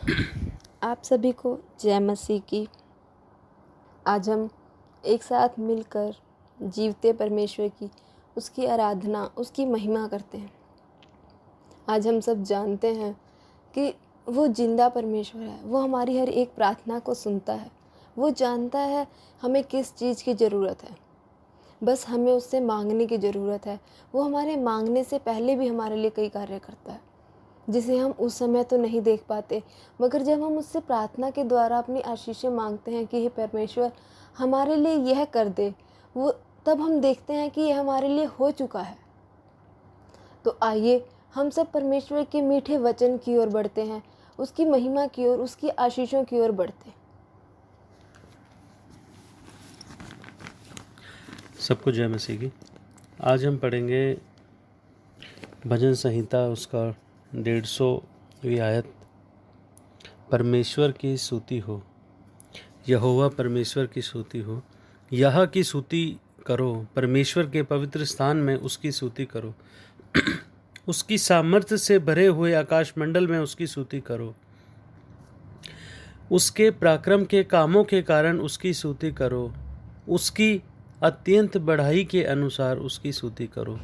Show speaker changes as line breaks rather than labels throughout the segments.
आप सभी को जय मसीह की। आज हम एक साथ मिलकर जीवते परमेश्वर की, उसकी आराधना, उसकी महिमा करते हैं। आज हम सब जानते हैं कि वो जिंदा परमेश्वर है। वो हमारी हर एक प्रार्थना को सुनता है। वो जानता है हमें किस चीज़ की ज़रूरत है। बस हमें उससे मांगने की ज़रूरत है। वो हमारे मांगने से पहले भी हमारे लिए कई कार्य करता है, जिसे हम उस समय तो नहीं देख पाते, मगर जब हम उससे प्रार्थना के द्वारा अपनी आशीषें मांगते हैं कि हे परमेश्वर हमारे लिए यह कर दे, वो तब हम देखते हैं कि यह हमारे लिए हो चुका है। तो आइए हम सब परमेश्वर के मीठे वचन की ओर बढ़ते हैं, उसकी महिमा की ओर, उसकी आशीषों की ओर बढ़ते हैं।
सबको जय मसीह की। आज हम पढ़ेंगे भजन संहिता उसका 150वीं आयत। परमेश्वर की स्तुति हो, यहोवा परमेश्वर की स्तुति हो। यह की स्तुति करो, परमेश्वर के पवित्र स्थान में उसकी स्तुति करो। उसकी सामर्थ्य से भरे हुए आकाश मंडल में उसकी स्तुति करो। उसके पराक्रम के कामों के कारण उसकी स्तुति करो। उसकी अत्यंत बढ़ाई के अनुसार उसकी स्तुति करो।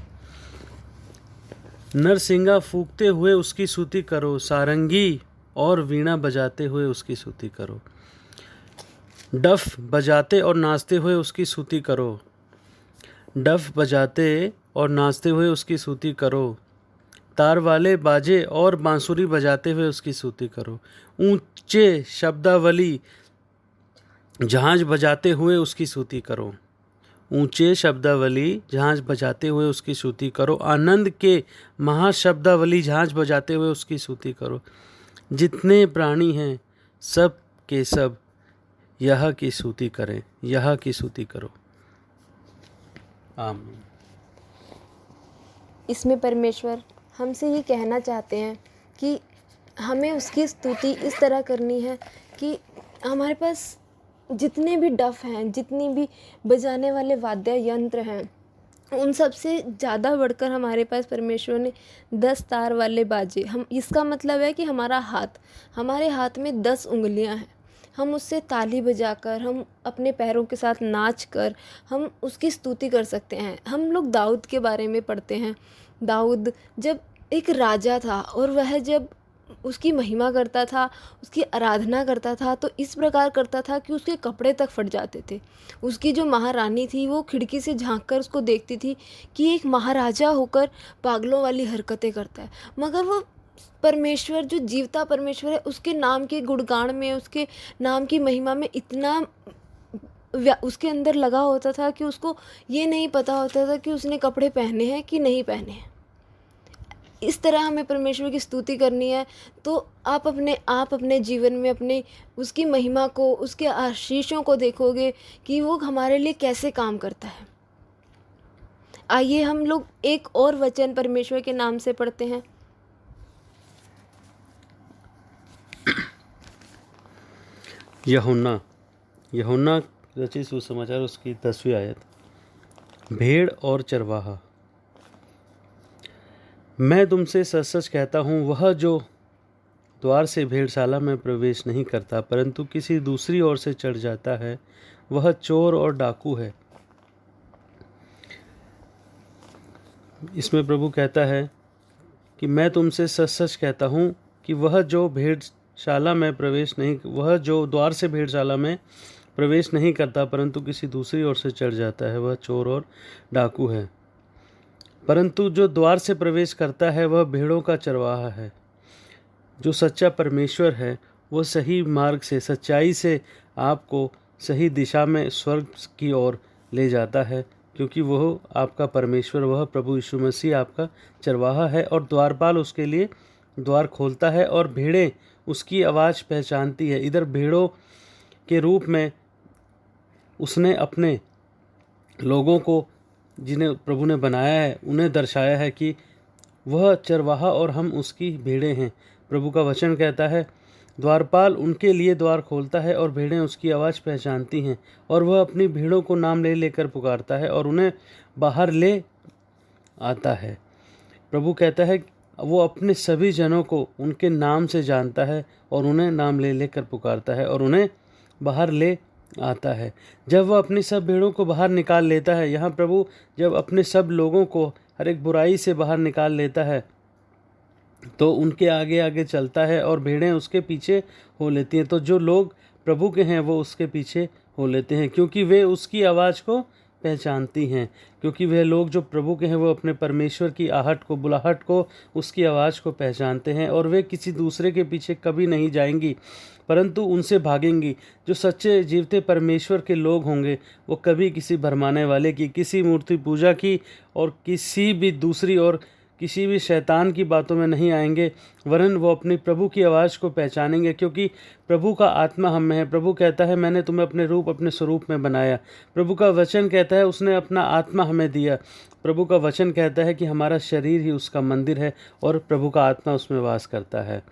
नरसिंगा फूंकते हुए उसकी स्तुति करो। सारंगी और वीणा बजाते हुए उसकी स्तुति करो। डफ बजाते और नाचते हुए उसकी स्तुति करो। डफ बजाते और नाचते हुए उसकी स्तुति करो। तार वाले बाजे और बांसुरी बजाते हुए उसकी स्तुति करो। ऊंचे शब्दावली झांझ बजाते हुए उसकी स्तुति करो। ऊंचे शब्दावली झांझ बजाते हुए उसकी स्तुति करो। आनंद के महाशब्दावली झांझ बजाते हुए उसकी स्तुति करो। जितने प्राणी हैं सब के सब यह की स्तुति करें, यह की स्तुति करो। आमीन।
इसमें परमेश्वर हमसे ये कहना चाहते हैं कि हमें उसकी स्तुति इस तरह करनी है कि हमारे पास जितने भी डफ हैं, जितनी भी बजाने वाले वाद्य यंत्र हैं, उन सब से ज़्यादा बढ़कर हमारे पास परमेश्वर ने 10 तार वाले बाजे, हम इसका मतलब है कि हमारे हाथ में 10 उंगलियां हैं। हम उससे ताली बजाकर, हम अपने पैरों के साथ नाच कर हम उसकी स्तुति कर सकते हैं। हम लोग दाऊद के बारे में पढ़ते हैं। दाऊद जब एक राजा था और वह जब उसकी महिमा करता था, उसकी आराधना करता था, तो इस प्रकार करता था कि उसके कपड़े तक फट जाते थे। उसकी जो महारानी थी वो खिड़की से झांक कर उसको देखती थी कि एक महाराजा होकर पागलों वाली हरकतें करता है, मगर वो परमेश्वर जो जीवता परमेश्वर है उसके नाम के गुणगान में, उसके नाम की महिमा में इतना उसके अंदर लगा होता था कि उसको ये नहीं पता होता था कि उसने कपड़े पहने हैं कि नहीं पहने हैं। इस तरह हमें परमेश्वर की स्तुति करनी है। तो आप अपने जीवन में अपने उसकी महिमा को, उसके आशीषों को देखोगे कि वो हमारे लिए कैसे काम करता है। आइए हम लोग एक और वचन परमेश्वर के नाम से पढ़ते हैं।
यूहन्ना रचित सुसमाचार उसकी 10वीं आयत। भेड़ और चरवाहा। मैं तुमसे सच सच कहता हूँ, वह जो द्वार से भेड़शाला में प्रवेश नहीं करता परंतु किसी दूसरी ओर से चढ़ जाता है, वह चोर और डाकू है। इसमें प्रभु कहता है कि मैं तुमसे सच सच कहता हूँ कि वह जो द्वार से भेड़शाला में प्रवेश नहीं करता परंतु किसी दूसरी ओर से चढ़ जाता है, वह चोर और डाकू है। परंतु जो द्वार से प्रवेश करता है वह भेड़ों का चरवाहा है। जो सच्चा परमेश्वर है वह सही मार्ग से, सच्चाई से आपको सही दिशा में स्वर्ग की ओर ले जाता है, क्योंकि वह आपका परमेश्वर, वह प्रभु यीशु मसीह आपका चरवाहा है और द्वारपाल उसके लिए द्वार खोलता है और भेड़ें उसकी आवाज़ पहचानती है। इधर भेड़ों के रूप में उसने अपने लोगों को, जिन्हें प्रभु ने बनाया है, उन्हें दर्शाया है कि वह चरवाहा और हम उसकी भेड़ें हैं। प्रभु का वचन कहता है, द्वारपाल उनके लिए द्वार खोलता है और भेड़ें उसकी आवाज़ पहचानती हैं, और वह अपनी भेड़ों को नाम ले लेकर पुकारता है और उन्हें बाहर ले आता है। प्रभु कहता है, वो अपने सभी जनों को उनके नाम से जानता है और उन्हें नाम ले लेकर पुकारता है और उन्हें बाहर ले आता है। जब वह अपनी सब भेड़ों को बाहर निकाल लेता है, यहाँ प्रभु जब अपने सब लोगों को हर एक बुराई से बाहर निकाल लेता है तो उनके आगे आगे चलता है और भेड़ें उसके पीछे हो लेती हैं। तो जो लोग प्रभु के हैं वो उसके पीछे हो लेते हैं, क्योंकि वे उसकी आवाज़ को पहचानती हैं। क्योंकि वह लोग जो प्रभु के हैं वो अपने परमेश्वर की आहट को, बुलाहट को, उसकी आवाज़ को पहचानते हैं और वे किसी दूसरे के पीछे कभी नहीं जाएंगी परंतु उनसे भागेंगी। जो सच्चे जीवते परमेश्वर के लोग होंगे वो कभी किसी भरमाने वाले की, किसी मूर्ति पूजा की और किसी भी दूसरी और किसी भी शैतान की बातों में नहीं आएंगे, वरन वो अपनी प्रभु की आवाज़ को पहचानेंगे, क्योंकि प्रभु का आत्मा हम में है। प्रभु कहता है मैंने तुम्हें अपने रूप अपने स्वरूप में बनाया। प्रभु का वचन कहता है उसने अपना आत्मा हमें दिया। प्रभु का वचन कहता है कि हमारा शरीर ही उसका मंदिर है और प्रभु का आत्मा उसमें वास करता है।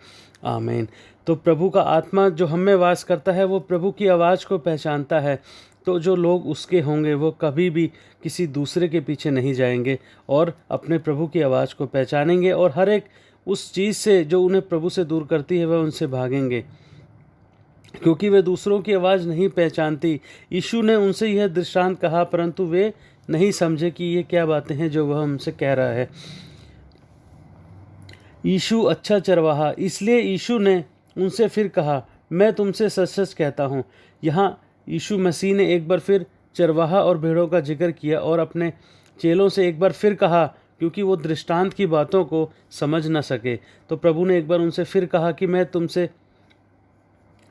आमीन। तो प्रभु का आत्मा जो हम में वास करता है वो प्रभु की आवाज़ को पहचानता है। तो जो लोग उसके होंगे वो कभी भी किसी दूसरे के पीछे नहीं जाएंगे और अपने प्रभु की आवाज़ को पहचानेंगे और हर एक उस चीज़ से जो उन्हें प्रभु से दूर करती है वह उनसे भागेंगे, क्योंकि वे दूसरों की आवाज़ नहीं पहचानती। यीशु ने उनसे यह दृष्टांत कहा परंतु वे नहीं समझे कि ये क्या बातें हैं जो वह हमसे कह रहा है। यीशु अच्छा चरवाहा। इसलिए यीशु ने उनसे फिर कहा, मैं तुमसे सच सच कहता हूँ। यहाँ यीशु मसीह ने एक बार फिर चरवाहा और भेड़ों का जिक्र किया और अपने चेलों से एक बार फिर कहा, क्योंकि वो दृष्टांत की बातों को समझ न सके। तो प्रभु ने एक बार उनसे फिर कहा कि मैं तुमसे,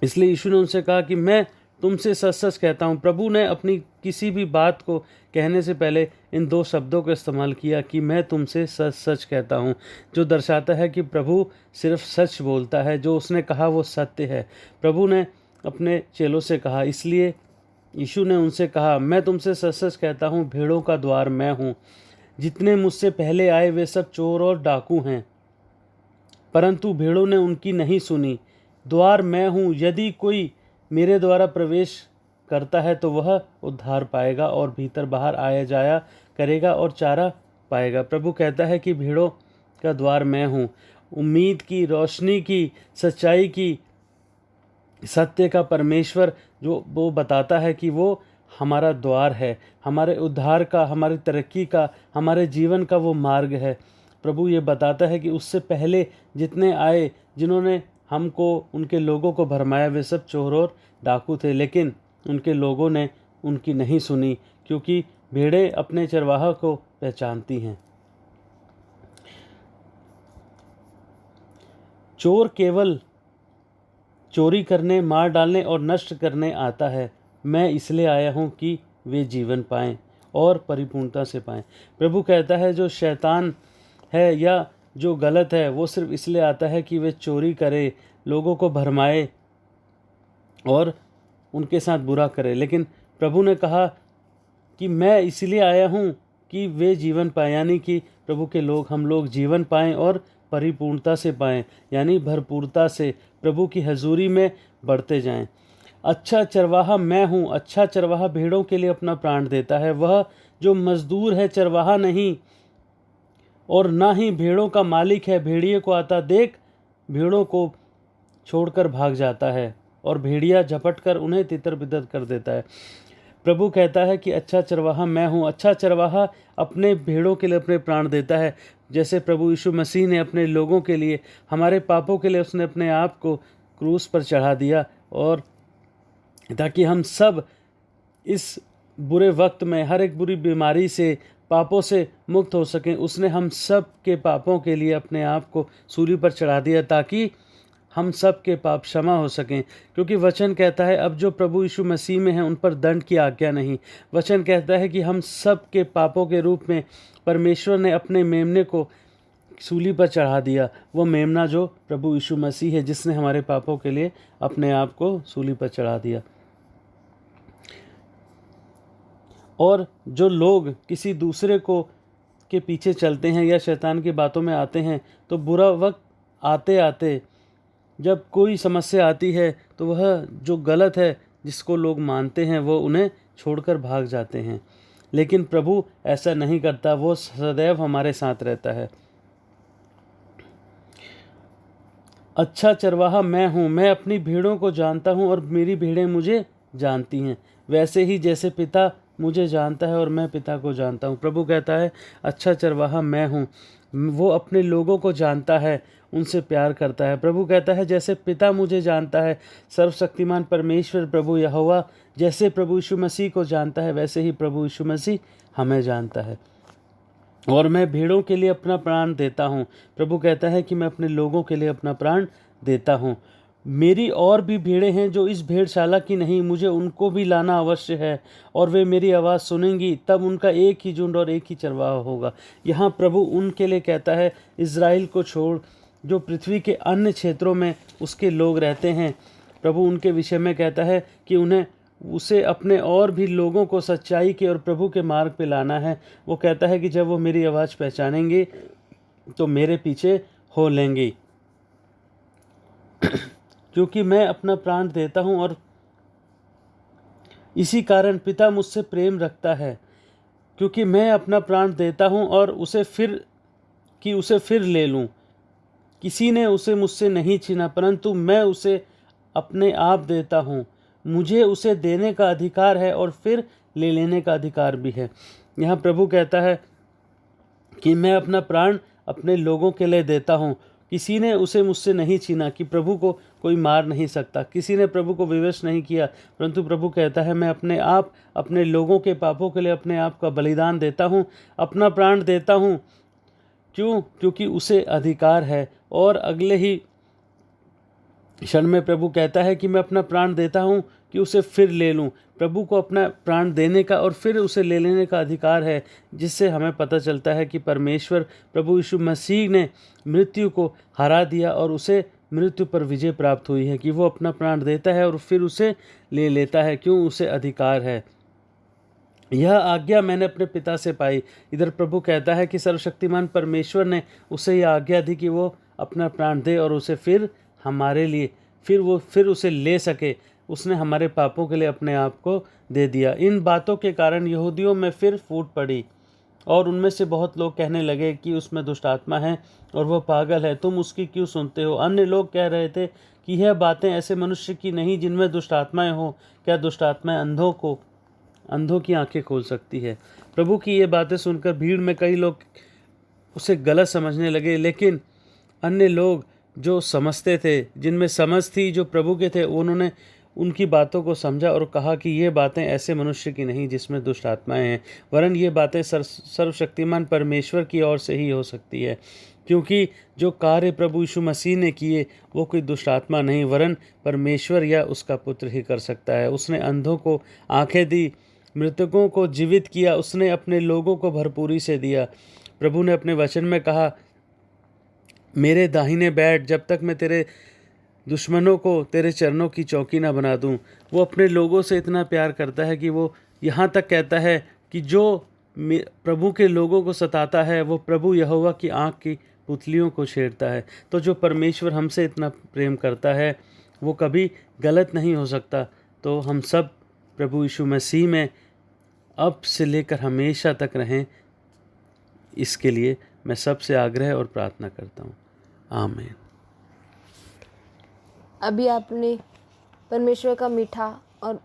इसलिए यीशु ने उनसे कहा कि मैं तुमसे सच सच कहता हूँ। प्रभु ने अपनी किसी भी बात को कहने से पहले इन दो शब्दों का इस्तेमाल किया कि मैं तुमसे सच सच कहता हूँ, जो दर्शाता है कि प्रभु सिर्फ सच बोलता है, जो उसने कहा वो सत्य है। प्रभु ने अपने चेलों से कहा, इसलिए यीशु ने उनसे कहा, मैं तुमसे सच सच कहता हूँ, भेड़ों का द्वार मैं हूँ। जितने मुझसे पहले आए वे सब चोर और डाकू हैं, परंतु भेड़ों ने उनकी नहीं सुनी। द्वार मैं हूँ, यदि कोई मेरे द्वारा प्रवेश करता है तो वह उद्धार पाएगा और भीतर बाहर आया जाया करेगा और चारा पाएगा। प्रभु कहता है कि भेड़ों का द्वार मैं हूँ। उम्मीद की, रोशनी की, सच्चाई की, सत्य का परमेश्वर जो वो बताता है कि वो हमारा द्वार है, हमारे उद्धार का, हमारी तरक्की का, हमारे जीवन का वो मार्ग है। प्रभु ये बताता है कि उससे पहले जितने आए, जिन्होंने हमको, उनके लोगों को भरमाया, वे सब चोर और डाकू थे, लेकिन उनके लोगों ने उनकी नहीं सुनी, क्योंकि भेड़ें अपने चरवाहा को पहचानती हैं। चोर केवल चोरी करने, मार डालने और नष्ट करने आता है। मैं इसलिए आया हूँ कि वे जीवन पाएं और परिपूर्णता से पाएं। प्रभु कहता है जो शैतान है या जो गलत है वो सिर्फ इसलिए आता है कि वे चोरी करे, लोगों को भरमाए और उनके साथ बुरा करे। लेकिन प्रभु ने कहा कि मैं इसलिए आया हूँ कि वे जीवन पाएं, यानी कि प्रभु के लोग, हम लोग जीवन पाएं और परिपूर्णता से पाएं, यानी भरपूरता से प्रभु की हजूरी में बढ़ते जाएं। अच्छा चरवाहा मैं हूँ। अच्छा चरवाहा भेड़ों के लिए अपना प्राण देता है। वह जो मजदूर है चरवाहा नहीं और ना ही भेड़ों का मालिक है। भेड़िए को आता देख भेड़ों को छोड़कर भाग जाता है और भेड़िया झपट कर उन्हें तितर बितर कर देता है। प्रभु कहता है कि अच्छा चरवाहा मैं हूँ। अच्छा चरवाहा अपने भेड़ों के लिए अपने प्राण देता है, जैसे प्रभु यीशु मसीह ने अपने लोगों के लिए, हमारे पापों के लिए उसने अपने आप को क्रूस पर चढ़ा दिया, और ताकि हम सब इस बुरे वक्त में हर एक बुरी बीमारी से, पापों से मुक्त हो सकें। उसने हम सब के पापों के लिए अपने आप को सूली पर चढ़ा दिया ताकि हम सब के पाप क्षमा हो सकें। क्योंकि वचन कहता है अब जो प्रभु यीशु मसीह में हैं उन पर दंड की आज्ञा नहीं। वचन कहता है कि हम सब के पापों के रूप में परमेश्वर ने अपने मेमने को सूली पर चढ़ा दिया। वो मेमना जो प्रभु यीशु मसीह है, जिसने हमारे पापों के लिए अपने आप को सूली पर चढ़ा दिया। और जो लोग किसी दूसरे को के पीछे चलते हैं या शैतान की बातों में आते हैं, तो बुरा वक्त आते आते जब कोई समस्या आती है तो वह जो गलत है जिसको लोग मानते हैं वो उन्हें छोड़कर भाग जाते हैं। लेकिन प्रभु ऐसा नहीं करता, वो सदैव हमारे साथ रहता है। अच्छा चरवाहा मैं हूँ, मैं अपनी भेड़ों को जानता हूँ और मेरी भेड़ें मुझे जानती हैं, वैसे ही जैसे पिता मुझे जानता है और मैं पिता को जानता हूँ। प्रभु कहता है अच्छा चरवाहा मैं हूँ। वो अपने लोगों को जानता है, उनसे प्यार करता है। प्रभु कहता है जैसे पिता मुझे जानता है, सर्वशक्तिमान परमेश्वर प्रभु यहोवा जैसे प्रभु यीशु मसीह को जानता है, वैसे ही प्रभु यीशु मसीह हमें जानता है और मैं भेड़ों के लिए अपना प्राण देता हूँ। प्रभु कहता है कि मैं अपने लोगों के लिए अपना प्राण देता हूँ। मेरी और भी भेड़ें हैं जो इस भेड़शाला की नहीं, मुझे उनको भी लाना अवश्य है और वे मेरी आवाज़ सुनेंगी, तब उनका एक ही झुंड और एक ही चरवाहा होगा। यहाँ प्रभु उनके लिए कहता है, इज़राइल को छोड़ जो पृथ्वी के अन्य क्षेत्रों में उसके लोग रहते हैं, प्रभु उनके विषय में कहता है कि उसे अपने और भी लोगों को सच्चाई के और प्रभु के मार्ग पे लाना है। वो कहता है कि जब वो मेरी आवाज़ पहचानेंगे तो मेरे पीछे हो लेंगे, क्योंकि मैं अपना प्राण देता हूँ और इसी कारण पिता मुझसे प्रेम रखता है, क्योंकि मैं अपना प्राण देता हूँ और उसे फिर ले लूँ। किसी ने उसे मुझसे नहीं छीना, परंतु मैं उसे अपने आप देता हूँ। मुझे उसे देने का अधिकार है और फिर ले लेने का अधिकार भी है। यहाँ प्रभु कहता है कि मैं अपना प्राण अपने लोगों के लिए देता हूँ। किसी ने उसे मुझसे नहीं छीना, कि प्रभु को कोई मार नहीं सकता, किसी ने प्रभु को विवश नहीं किया, परंतु प्रभु कहता है मैं अपने आप अपने लोगों के पापों के लिए अपने आप का बलिदान देता हूँ, अपना प्राण देता हूँ। क्यों? क्योंकि उसे अधिकार है। और अगले ही क्षण में प्रभु कहता है कि मैं अपना प्राण देता हूँ कि उसे फिर ले लूँ। प्रभु को अपना प्राण देने का और फिर उसे ले लेने का अधिकार है, जिससे हमें पता चलता है कि परमेश्वर प्रभु यीशु मसीह ने मृत्यु को हरा दिया और उसे मृत्यु पर विजय प्राप्त हुई है, कि वो अपना प्राण देता है और फिर उसे ले लेता है। क्यों? उसे अधिकार है। यह आज्ञा मैंने अपने पिता से पाई। इधर प्रभु कहता है कि सर्वशक्तिमान परमेश्वर ने उसे यह आज्ञा दी कि वो अपना प्राण दे और उसे फिर हमारे लिए फिर उसे ले सके। उसने हमारे पापों के लिए अपने आप को दे दिया। इन बातों के कारण यहूदियों में फिर फूट पड़ी और उनमें से बहुत लोग कहने लगे कि उसमें दुष्ट आत्मा है और वह पागल है, तुम उसकी क्यों सुनते हो। अन्य लोग कह रहे थे कि यह बातें ऐसे मनुष्य की नहीं जिनमें दुष्ट आत्माएं हो। क्या दुष्ट आत्माएं अंधों की आंखें खोल सकती है? प्रभु की ये बातें सुनकर भीड़ में कई लोग उसे गलत समझने लगे, लेकिन अन्य लोग जो समझते थे, जिनमें समझ थी, जो प्रभु के थे, उन्होंने उनकी बातों को समझा और कहा कि ये बातें ऐसे मनुष्य की नहीं जिसमें दुष्ट आत्माएं हैं, वरन ये बातें सर्वशक्तिमान परमेश्वर की ओर से ही हो सकती है, क्योंकि जो कार्य प्रभु यीशु मसीह ने किए वो कोई दुष्ट आत्मा नहीं वरन परमेश्वर या उसका पुत्र ही कर सकता है। उसने अंधों को आंखें दी, मृतकों को जीवित किया, उसने अपने लोगों को भरपूरी से दिया। प्रभु ने अपने वचन में कहा, मेरे दाहिने बैठ जब तक मैं तेरे दुश्मनों को तेरे चरणों की चौकी ना बना दूं। वो अपने लोगों से इतना प्यार करता है कि वो यहाँ तक कहता है कि जो प्रभु के लोगों को सताता है वो प्रभु यहोवा की आँख की पुतलियों को छेड़ता है। तो जो परमेश्वर हमसे इतना प्रेम करता है वो कभी गलत नहीं हो सकता। तो हम सब प्रभु यीशु मसीह में अब से लेकर हमेशा तक रहें, इसके लिए मैं सबसे आग्रह और प्रार्थना करता हूँ। आमीन।
अभी आपने परमेश्वर का मीठा और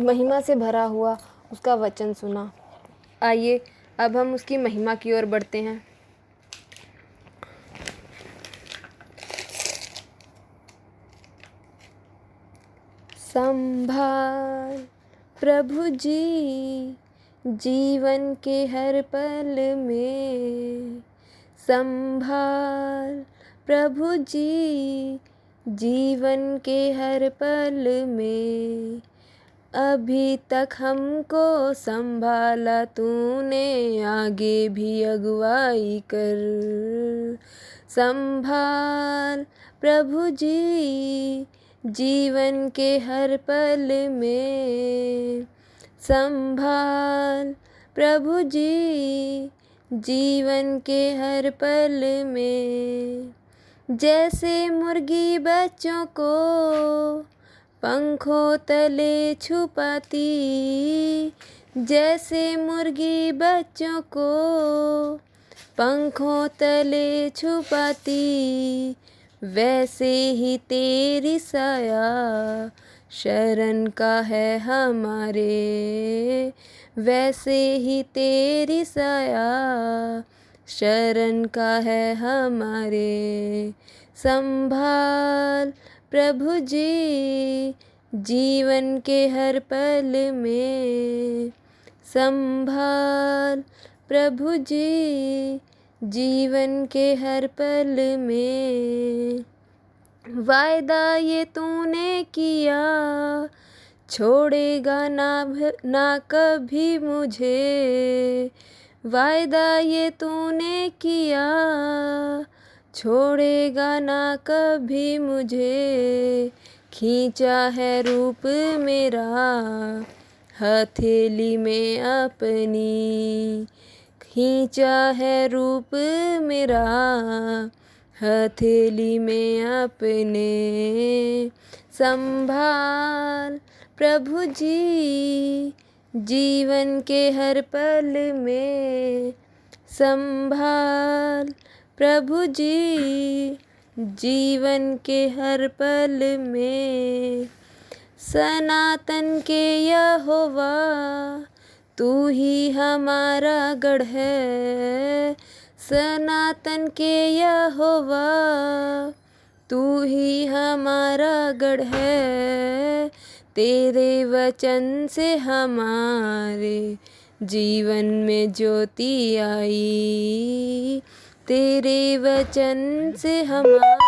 महिमा से भरा हुआ उसका वचन सुना। आइए अब हम उसकी महिमा की ओर बढ़ते हैं। संभाल प्रभु जी जीवन के हर पल में, संभाल प्रभु जी जीवन के हर पल में। अभी तक हमको संभाला तूने, आगे भी अगुवाई कर। संभाल प्रभु जी जीवन के हर पल में, संभाल प्रभु जी जीवन के हर पल में। जैसे मुर्गी बच्चों को पंखों तले छुपाती, जैसे मुर्गी बच्चों को पंखों तले छुपाती, वैसे ही तेरी साया शरण का है हमारे, वैसे ही तेरी साया शरण का है हमारे। संभाल प्रभु जी जीवन के हर पल में, संभाल प्रभु जी जीवन के हर पल में। वायदा ये तूने किया छोड़ेगा ना कभी मुझे, वायदा ये तूने किया छोड़ेगा ना कभी मुझे। खींचा है रूप मेरा हथेली में अपनी, खींचा है रूप मेरा हथेली में अपने। संभाल प्रभु जी जीवन के हर पल में, संभाल प्रभु जी जीवन के हर पल में। सनातन के यहोवा तू ही हमारा गढ़ है, सनातन के यहोवा तू ही हमारा गढ़ है। तेरे वचन से हमारे जीवन में ज्योति आई, तेरे वचन से हमारे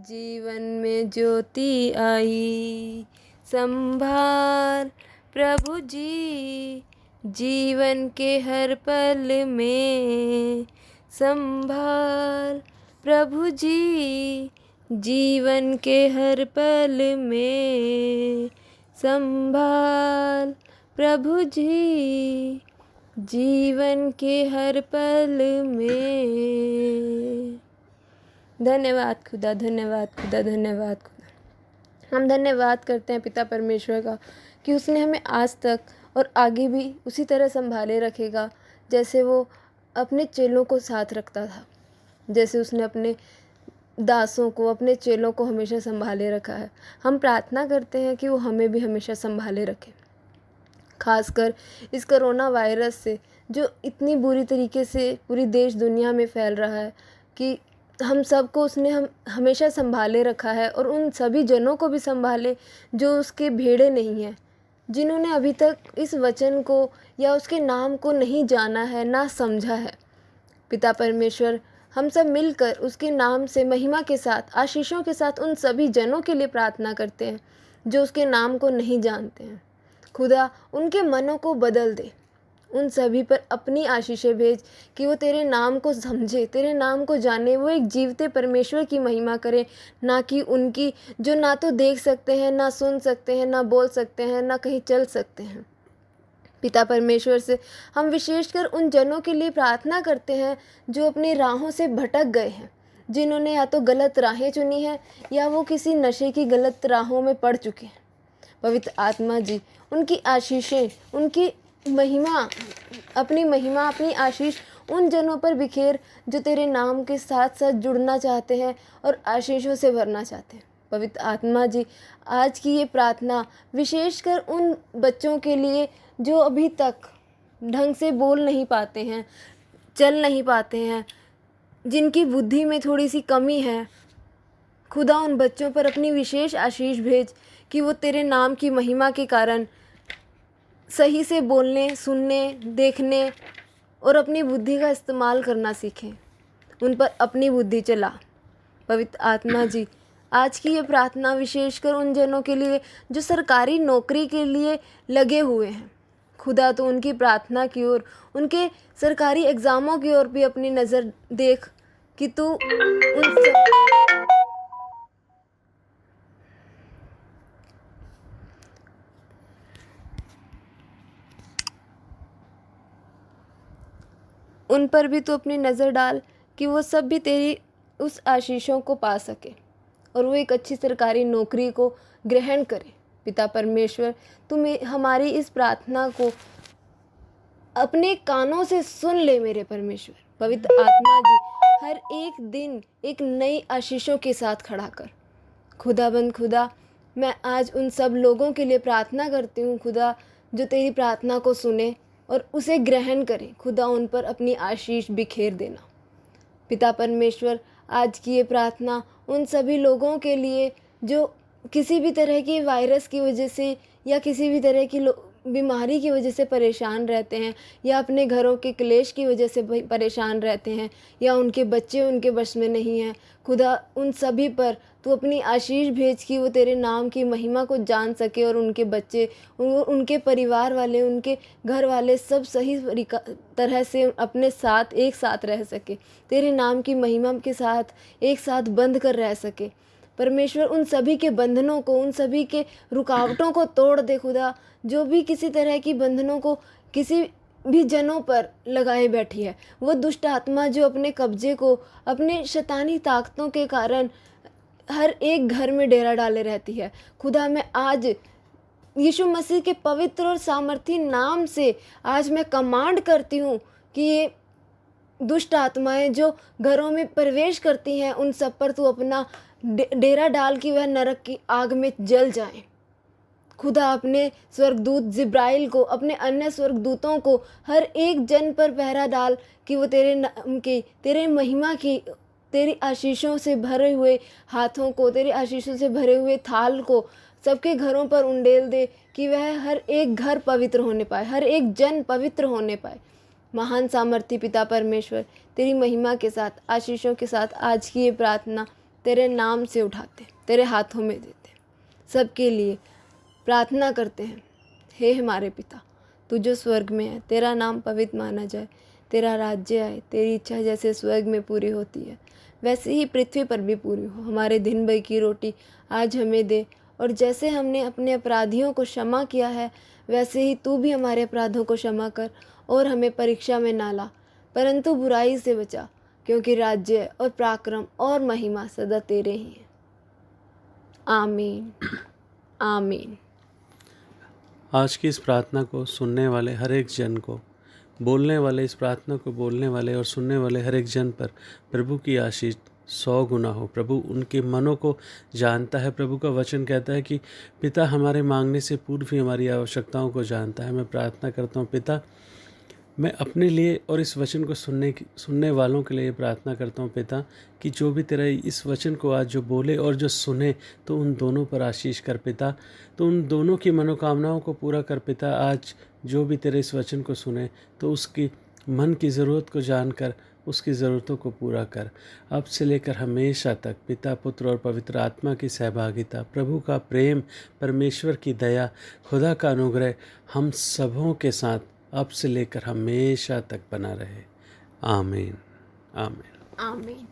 जीवन में ज्योति आई। संभाल प्रभु जी जीवन के हर पल में, संभाल प्रभु जी जीवन के हर पल में, संभाल प्रभु जी जीवन के हर पल में। धन्यवाद खुदा, धन्यवाद खुदा, धन्यवाद खुदा। हम धन्यवाद करते हैं पिता परमेश्वर का कि उसने हमें आज तक और आगे भी उसी तरह संभाले रखेगा जैसे वो अपने चेलों को साथ रखता था, जैसे उसने अपने दासों को, अपने चेलों को हमेशा संभाले रखा है। हम प्रार्थना करते हैं कि वो हमें भी हमेशा संभाले रखे, खासकर इस कोरोना वायरस से जो इतनी बुरी तरीके से पूरी देश दुनिया में फैल रहा है कि हम सबको उसने हमेशा संभाले रखा है। और उन सभी जनों को भी संभाले जो उसके भेड़े नहीं हैं, जिन्होंने अभी तक इस वचन को या उसके नाम को नहीं जाना है, ना समझा है। पिता परमेश्वर, हम सब मिलकर उसके नाम से महिमा के साथ, आशीषों के साथ उन सभी जनों के लिए प्रार्थना करते हैं जो उसके नाम को नहीं जानते हैं। खुदा उनके मनों को बदल दे, उन सभी पर अपनी आशीषें भेज कि वो तेरे नाम को समझे, तेरे नाम को जाने, वो एक जीवते परमेश्वर की महिमा करें, ना कि उनकी जो ना तो देख सकते हैं, ना सुन सकते हैं, ना बोल सकते हैं, ना कहीं चल सकते हैं। पिता परमेश्वर से हम विशेषकर उन जनों के लिए प्रार्थना करते हैं जो अपनी राहों से भटक गए हैं, जिन्होंने या तो गलत राहें चुनी हैं या वो किसी नशे की गलत राहों में पड़ चुके हैं। पवित्र आत्मा जी उनकी आशीषें, उनकी महिमा, अपनी आशीष उन जनों पर बिखेर जो तेरे नाम के साथ साथ जुड़ना चाहते हैं और आशीषों से भरना चाहते हैं। पवित्र आत्मा जी आज की ये प्रार्थना विशेषकर उन बच्चों के लिए जो अभी तक ढंग से बोल नहीं पाते हैं, चल नहीं पाते हैं, जिनकी बुद्धि में थोड़ी सी कमी है। खुदा उन बच्चों पर अपनी विशेष आशीष भेज कि वो तेरे नाम की महिमा के कारण सही से बोलने, सुनने, देखने और अपनी बुद्धि का इस्तेमाल करना सीखें। उन पर अपनी बुद्धि चला। पवित्र आत्मा जी आज की ये प्रार्थना विशेषकर उन जनों के लिए जो सरकारी नौकरी के लिए लगे हुए हैं। खुदा तो उनकी प्रार्थना की ओर, उनके सरकारी एग्ज़ामों की ओर भी अपनी नज़र देख कि तू उन पर भी तू अपनी नज़र डाल कि वो सब भी तेरी उस आशीषों को पा सके और वो एक अच्छी सरकारी नौकरी को ग्रहण करे। पिता परमेश्वर, तुम हमारी इस प्रार्थना को अपने कानों से सुन ले मेरे परमेश्वर। पवित्र आत्मा जी हर एक दिन एक नई आशीषों के साथ खड़ा कर। खुदाबंद खुदा, मैं आज उन सब लोगों के लिए प्रार्थना करती हूँ खुदा, जो तेरी प्रार्थना को सुने और उसे ग्रहण करें। खुदा उन पर अपनी आशीष बिखेर देना। पिता परमेश्वर, आज की ये प्रार्थना उन सभी लोगों के लिए जो किसी भी तरह की वायरस की वजह से या किसी भी तरह की बीमारी की वजह से परेशान रहते हैं, या अपने घरों के क्लेश की वजह से परेशान रहते हैं, या उनके बच्चे उनके वश में नहीं हैं। खुदा उन सभी पर तू अपनी आशीष भेज कि वो तेरे नाम की महिमा को जान सके और उनके बच्चे, उनके परिवार वाले, उनके घर वाले सब सही तरह से अपने साथ एक साथ रह सके, तेरे नाम की महिमा के साथ एक साथ बंध कर रह सके। परमेश्वर, उन सभी के बंधनों को, उन सभी के रुकावटों को तोड़ दे खुदा, जो भी किसी तरह की बंधनों को किसी भी जनों पर लगाए बैठी है। वो दुष्ट आत्मा जो अपने कब्जे को अपने शैतानी ताकतों के कारण हर एक घर में डेरा डाले रहती है, खुदा मैं आज यीशु मसीह के पवित्र और सामर्थी नाम से आज मैं कमांड करती हूँ कि ये दुष्ट आत्माएं जो घरों में प्रवेश करती हैं, उन सब पर तू अपना डेरा डाल कि वह नरक की आग में जल जाएं। खुदा अपने स्वर्गदूत जिब्राइल को, अपने अन्य स्वर्गदूतों को हर एक जन पर पहरा डाल कि वो तेरे नाम की, तेरे महिमा की, तेरी आशीषों से भरे हुए हाथों को, तेरी आशीषों से भरे हुए थाल को सबके घरों पर उंडेल दे कि वह हर एक घर पवित्र होने पाए, हर एक जन पवित्र होने पाए। महान सामर्थी पिता परमेश्वर, तेरी महिमा के साथ, आशीषों के साथ आज की ये प्रार्थना तेरे नाम से उठाते, तेरे हाथों में देते, सबके लिए प्रार्थना करते हैं। हे हमारे पिता, तू जो स्वर्ग में है, तेरा नाम पवित्र माना जाए, तेरा राज्य आए, तेरी इच्छा जैसे स्वर्ग में पूरी होती है वैसे ही पृथ्वी पर भी पूरी हो। हमारे दिन भर की रोटी आज हमें दे, और जैसे हमने अपने अपराधियों को क्षमा किया है वैसे ही तू भी हमारे अपराधों को क्षमा कर, और हमें परीक्षा में ना ला, परंतु बुराई से बचा, क्योंकि राज्य और पराक्रम और महिमा सदा तेरे ही हैं। आमीन, आमीन।
आज की इस प्रार्थना को सुनने वाले हर एक जन को, बोलने वाले, इस प्रार्थना को बोलने वाले और सुनने वाले हर एक जन पर प्रभु की आशीष 100 गुना हो। प्रभु उनके मनों को जानता है। प्रभु का वचन कहता है कि पिता हमारे मांगने से पूर्व ही हमारी आवश्यकताओं को जानता है। मैं प्रार्थना करता हूँ पिता, मैं अपने लिए और इस वचन को सुनने वालों के लिए प्रार्थना करता हूँ पिता, कि जो भी तेरा इस वचन को आज जो बोले और जो सुने, तो उन दोनों पर आशीष कर पिता, तो उन दोनों की मनोकामनाओं को पूरा कर पिता। आज जो भी तेरे इस वचन को सुने, तो उसकी मन की ज़रूरत को जानकर उसकी ज़रूरतों को पूरा कर। अब से लेकर हमेशा तक पिता, पुत्र और पवित्र आत्मा की सहभागिता, प्रभु का प्रेम, परमेश्वर की दया, खुदा का अनुग्रह हम सबों के साथ अब से लेकर हमेशा तक बना रहे। आमीन, आमीन,
आमीन।